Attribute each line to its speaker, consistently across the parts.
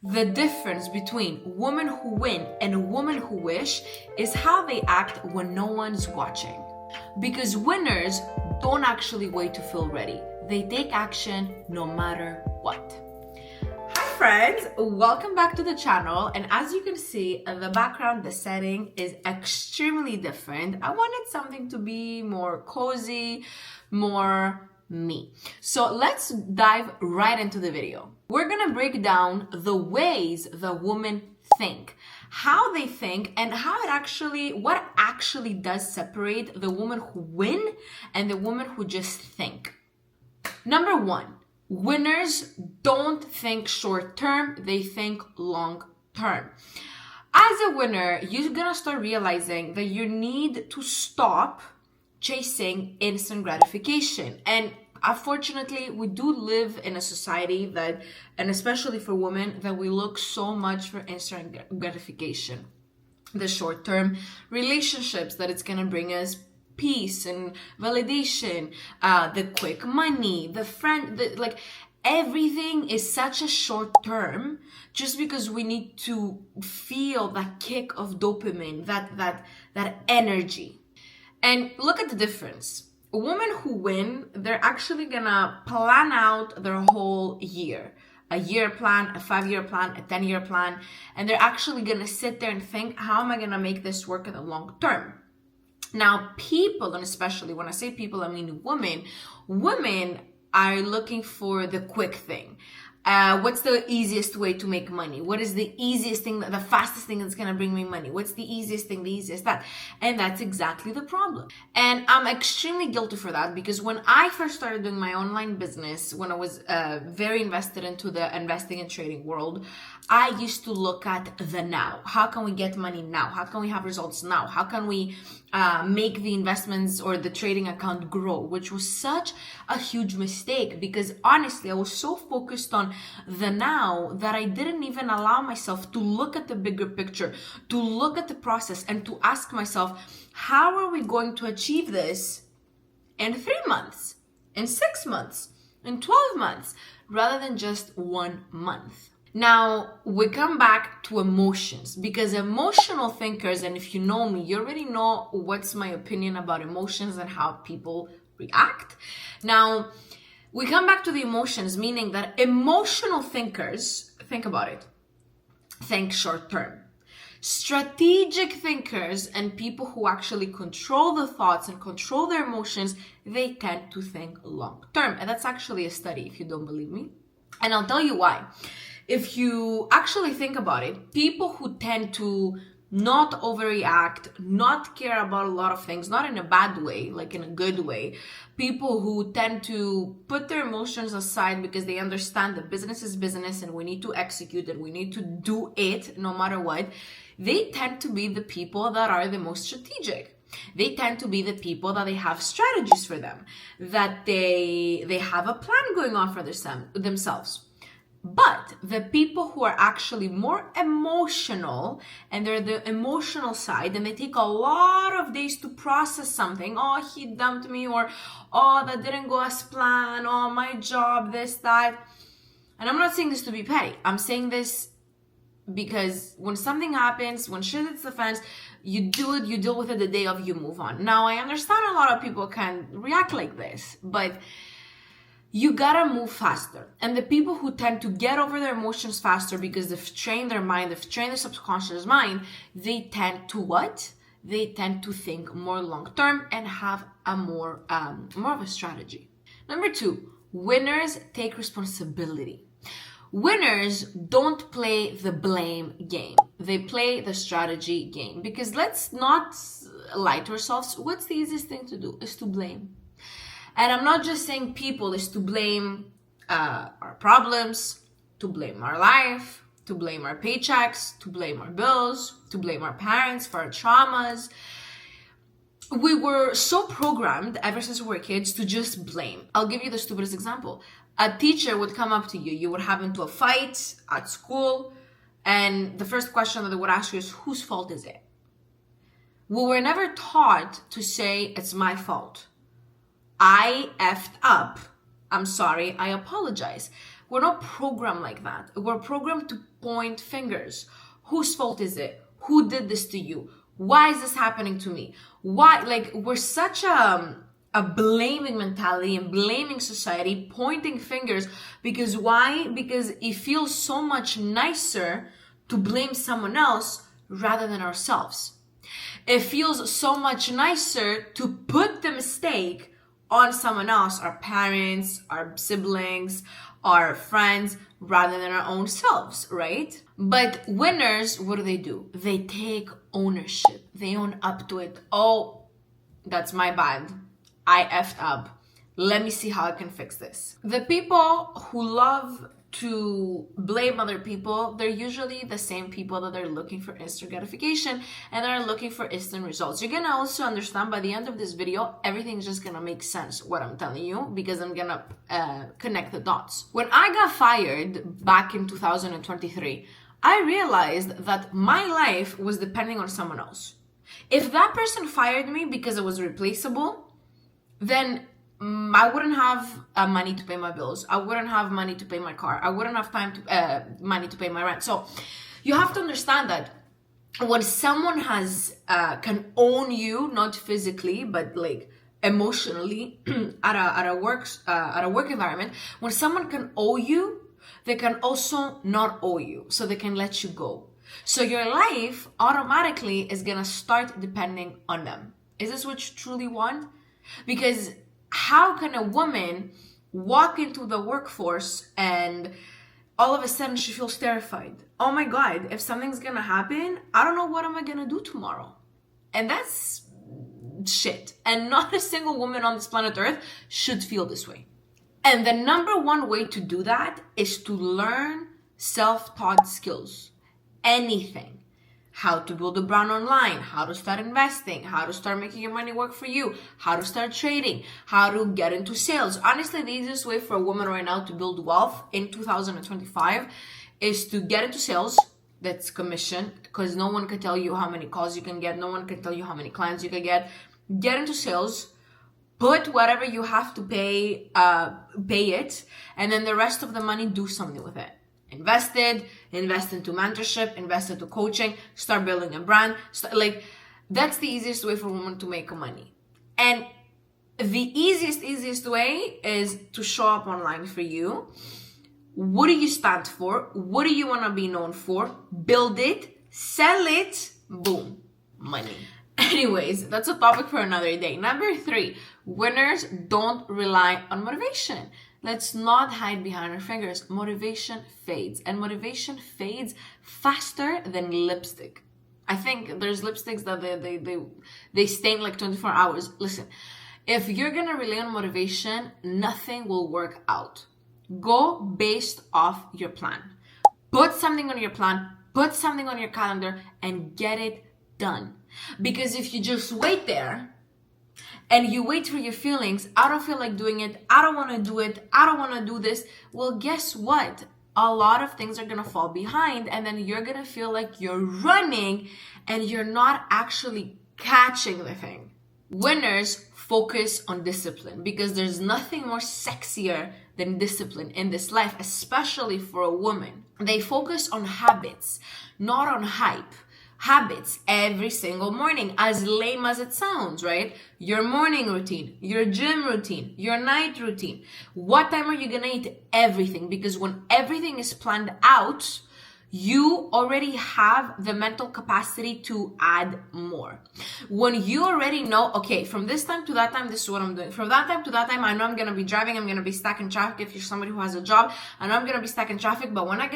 Speaker 1: The difference between women who win and women who wish is how they act when no one's watching. Because winners don't actually wait to feel ready. They take action no matter what. Hi friends, welcome back to the channel. And as you can see, the background, the setting is extremely different. I wanted something to be more cozy, more me. So let's dive right into the video. We're gonna break down the ways the women think, how they think, and what actually does separate the women who win and the women who just think. Number one, winners don't think short term, they think long term. As a winner, you're gonna start realizing that you need to stop chasing instant gratification. And unfortunately, we do live in a society that, and especially for women, that we look so much for instant gratification. The short-term relationships that it's gonna bring us peace and validation, the quick money, the friend, everything is such a short term just because we need to feel that kick of dopamine, that energy. And look at the difference. Women who win, they're actually gonna plan out their whole year. A year plan, a 5-year plan, a 10-year plan. And they're actually gonna sit there and think, how am I gonna make this work in the long term? Now, people, and especially when I say people, I mean women are looking for the quick thing. What's the easiest way to make money? What is the easiest thing, the fastest thing that's gonna bring me money? What's the easiest thing, the easiest that? And that's exactly the problem. And I'm extremely guilty for that because when I first started doing my online business, when I was very invested into the investing and trading world, I used to look at the now. How can we get money now? How can we have results now? How can we make the investments or the trading account grow? Which was such a huge mistake because honestly, I was so focused on the now that I didn't even allow myself to look at the bigger picture, to look at the process and to ask myself, how are we going to achieve this in 3 months, in 6 months, in 12 months, rather than just 1 month? Now, we come back to emotions because emotional thinkers, and if you know me, you already know what's my opinion about emotions and how people react. Now, we come back to the emotions, meaning that emotional thinkers, think about it, think short term. Strategic thinkers and people who actually control the thoughts and control their emotions, they tend to think long term. And that's actually a study if you don't believe me. And I'll tell you why. If you actually think about it, people who tend to not overreact, not care about a lot of things, not in a bad way, like in a good way, people who tend to put their emotions aside because they understand that business is business and we need to execute and we need to do it no matter what, they tend to be the people that are the most strategic. They tend to be the people that they have strategies for them, that they have a plan going on for themselves. But the people who are actually more emotional and they're the emotional side and they take a lot of days to process something. Oh, he dumped me, or oh, that didn't go as planned. Oh, my job, this, that. And I'm not saying this to be petty. I'm saying this because when something happens, when shit hits the fence, you do it, you deal with it the day of, you move on. Now, I understand a lot of people can react like this, but you gotta move faster. And the people who tend to get over their emotions faster because they've trained their mind, they've trained their subconscious mind, they tend to what? They tend to think more long term and have a more of a strategy. Number two, winners take responsibility. Winners don't play the blame game. They play the strategy game. Because let's not lie to ourselves. What's the easiest thing to do is to blame. And I'm not just saying people is to blame our problems, to blame our life, to blame our paychecks, to blame our bills, to blame our parents for our traumas. We were so programmed ever since we were kids to just blame. I'll give you the stupidest example. A teacher would come up to you. You would have into a fight at school. And the first question that they would ask you is, whose fault is it? We were never taught to say, it's my fault. I effed up. I'm sorry, I apologize. We're not programmed like that. We're programmed to point fingers. Whose fault is it? Who did this to you? Why is this happening to me? Why? Like, we're such a blaming mentality and blaming society, pointing fingers. Because why? Because it feels so much nicer to blame someone else rather than ourselves. It feels so much nicer to put the mistake on someone else, our parents, our siblings, our friends, rather than our own selves, right? But winners, what do? They take ownership. They own up to it. Oh, that's my bad. I effed up. Let me see how I can fix this. The people who love to blame other people, they're usually the same people that are looking for instant gratification and are looking for instant results. You're gonna also understand by the end of this video, everything's just gonna make sense what I'm telling you, because I'm gonna connect the dots. When I got fired back in 2023, I realized that my life was depending on someone else. If that person fired me because I was replaceable, then I wouldn't have money to pay my bills. I wouldn't have money to pay my car. I wouldn't have money to pay my rent. So you have to understand that when someone can own you, not physically, but like emotionally, at a work environment, when someone can owe you, they can also not owe you, so they can let you go. So your life automatically is gonna start depending on them. Is this what you truly want? Because how can a woman walk into the workforce and all of a sudden she feels terrified? Oh my God, if something's gonna happen, I don't know what am I gonna do tomorrow. And that's shit. And not a single woman on this planet Earth should feel this way. And the number one way to do that is to learn self-taught skills. Anything. How to build a brand online, how to start investing, how to start making your money work for you, how to start trading, how to get into sales. Honestly, the easiest way for a woman right now to build wealth in 2025 is to get into sales. That's commission, because no one can tell you how many calls you can get. No one can tell you how many clients you can get. Get into sales. Put whatever you have to pay it, and then the rest of the money, do something with it. Invest into mentorship, invest into coaching, start building a brand. That's the easiest way for women to make money. And the easiest way is to show up online for you. What do you stand for? What do you want to be known for? Build it, sell it, boom, money. Anyways, that's a topic for another day. Number 3, winners don't rely on motivation. Let's not hide behind our fingers. Motivation fades, and motivation fades faster than lipstick. I think there's lipsticks that they stain like 24 hours. Listen, if you're gonna rely on motivation, nothing will work out. Go based off your plan. Put something on your plan, put something on your calendar, and get it done. Because if you just wait there and you wait for your feelings, I don't feel like doing it, I don't want to do it, I don't want to do this, well, guess what? A lot of things are going to fall behind, and then you're going to feel like you're running and you're not actually catching the thing. Winners focus on discipline, because there's nothing more sexier than discipline in this life, especially for a woman. They focus on habits, not on hype. Habits every single morning, as lame as it sounds, right? Your morning routine, your gym routine, your night routine. What time are you gonna eat? Everything. Because when everything is planned out, you already have the mental capacity to add more. When you already know, okay, from this time to that time, this is what I'm doing. From that time to that time, I know I'm going to be driving. I'm going to be stuck in traffic. If you're somebody who has a job, I know I'm going to be stuck in traffic. But when I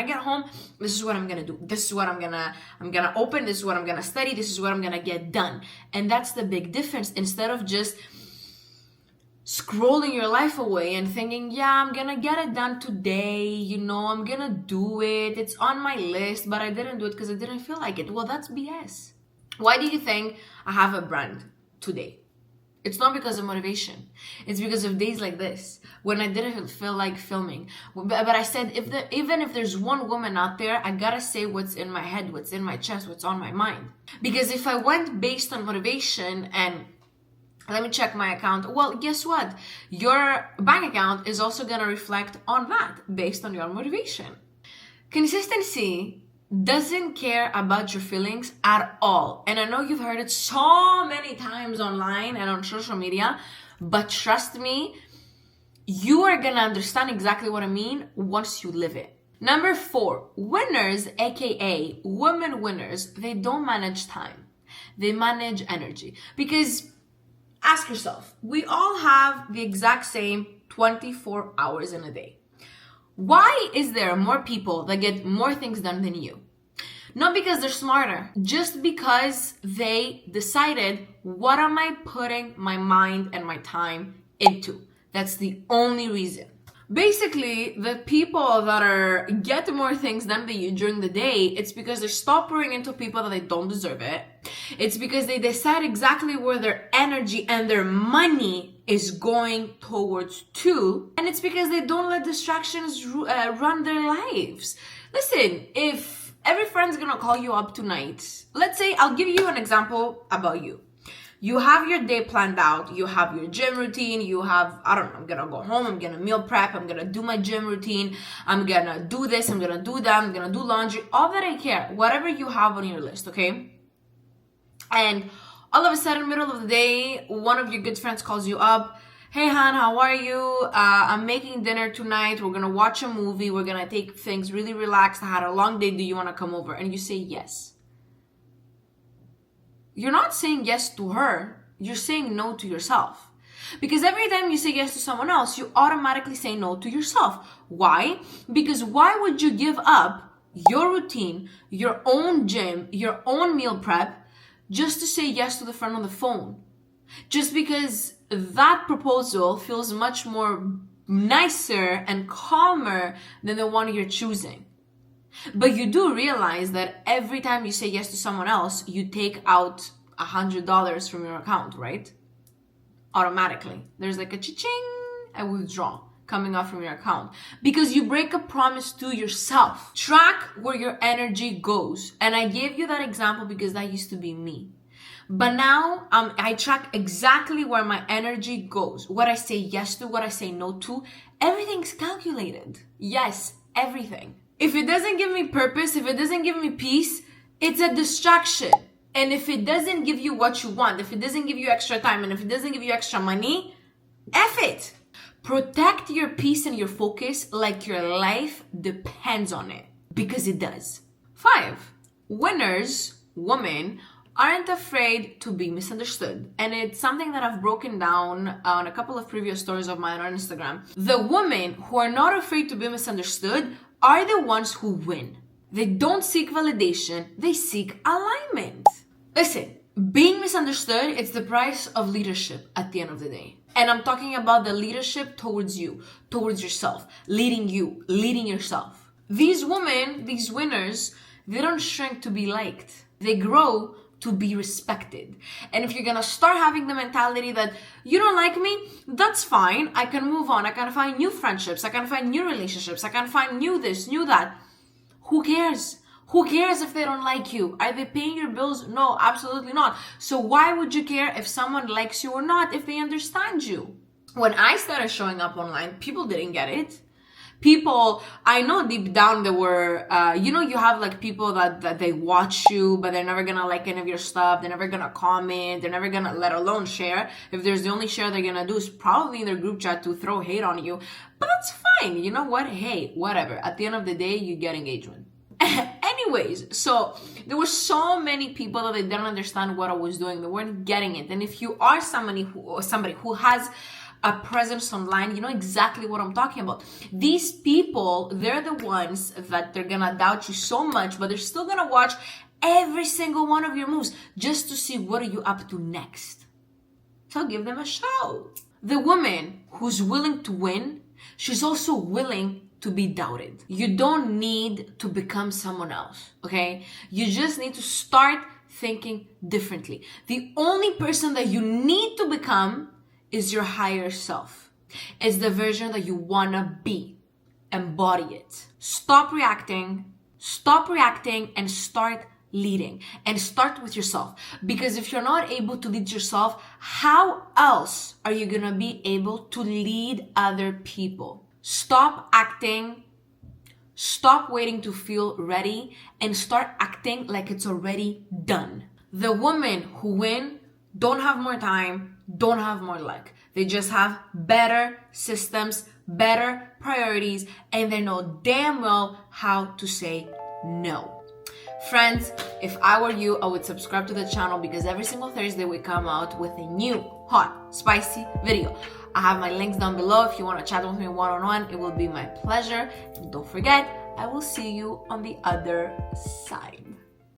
Speaker 1: get home, this is what I'm going to do. This is what I'm going to open. This is what I'm going to study. This is what I'm going to get done. And that's the big difference. Instead of just scrolling your life away and thinking, yeah, I'm gonna get it done today, I'm gonna do it, it's on my list, but I didn't do it because I didn't feel like it. Well, that's BS. Why do you think I have a brand today? It's not because of motivation. It's because of days like this when I didn't feel like filming. But I said, even if there's one woman out there, I gotta say what's in my head, what's in my chest, what's on my mind. Because if I went based on motivation and Let me check my account. Well, guess what? Your bank account is also going to reflect on that based on your motivation. Consistency doesn't care about your feelings at all. And I know you've heard it so many times online and on social media, but trust me, you are going to understand exactly what I mean once you live it. Number 4, winners, aka women winners, they don't manage time. They manage energy. Because ask yourself, we all have the exact same 24 hours in a day. Why is there more people that get more things done than you? Not because they're smarter, just because they decided, what am I putting my mind and my time into? That's the only reason. Basically, the people that get more things done than you during the day, it's because they stop pouring into people that they don't deserve it. It's because they decide exactly where their energy and their money is going towards too. And it's because they don't let distractions run their lives. Listen, if every friend's gonna call you up tonight, let's say, I'll give you an example about you. You have your day planned out, you have your gym routine, you have, I don't know, I'm gonna go home, I'm gonna meal prep, I'm gonna do my gym routine, I'm gonna do this, I'm gonna do that, I'm gonna do laundry, all that I care, whatever you have on your list, okay? And all of a sudden, middle of the day, one of your good friends calls you up, hey Han, how are you? I'm making dinner tonight, we're gonna watch a movie, we're gonna take things really relaxed, I had a long day, do you wanna come over? And you say yes. You're not saying yes to her, you're saying no to yourself. Because every time you say yes to someone else, you automatically say no to yourself. Why? Because why would you give up your routine, your own gym, your own meal prep, just to say yes to the friend on the phone? Just because that proposal feels much more nicer and calmer than the one you're choosing. But you do realize that every time you say yes to someone else, you take out $100 from your account, right? Automatically. There's like a cha-ching, a withdrawal coming off from your account. Because you break a promise to yourself. Track where your energy goes. And I gave you that example because that used to be me. But now I track exactly where my energy goes. What I say yes to, what I say no to. Everything's calculated. Yes, everything. If it doesn't give me purpose, if it doesn't give me peace, it's a distraction. And if it doesn't give you what you want, if it doesn't give you extra time, and if it doesn't give you extra money, F it. Protect your peace and your focus like your life depends on it. Because it does. 5, winners, women, aren't afraid to be misunderstood. And it's something that I've broken down on a couple of previous stories of mine on Instagram. The women who are not afraid to be misunderstood are the ones who win. They don't seek validation, they seek alignment. Listen, being misunderstood, it's the price of leadership at the end of the day. And I'm talking about the leadership towards you, towards yourself, leading yourself. These women, these winners, they don't shrink to be liked. They grow to be respected. And if you're gonna start having the mentality that you don't like me, that's fine. I can move on. I can find new friendships. I can find new relationships. I can find new this, new that. Who cares? Who cares if they don't like you? Are they paying your bills? No, absolutely not. So why would you care if someone likes you or not if they understand you? When I started showing up online, people didn't get it. People, I know deep down there were, you have like people that they watch you, but they're never gonna like any of your stuff. They're never gonna comment. They're never gonna, let alone share. If there's the only share they're gonna do is probably in their group chat to throw hate on you. But that's fine. You know what? Hey, whatever. At the end of the day, you get engagement. Anyways, so there were so many people that they didn't understand what I was doing. They weren't getting it. And if you are somebody who has a presence online, you know exactly what I'm talking about. These people, they're the ones that they're gonna doubt you so much, but they're still gonna watch every single one of your moves just to see what are you up to next. So give them a show. The woman who's willing to win, she's also willing to be doubted. You don't need to become someone else, okay? You just need to start thinking differently. The only person that you need to become is your higher self. It's the version that you wanna be. Embody it. Stop reacting and start leading, and start with yourself. Because if you're not able to lead yourself, how else are you gonna be able to lead other people? Stop waiting to feel ready, and start acting like it's already done. The women who win don't have more time, don't have more luck. They just have better systems, better priorities, and they know damn well how to say no. Friends, if I were you, I would subscribe to the channel, because every single Thursday we come out with a new, hot, spicy video. I have my links down below. If you want to chat with me one-on-one, it will be my pleasure. And don't forget, I will see you on the other side.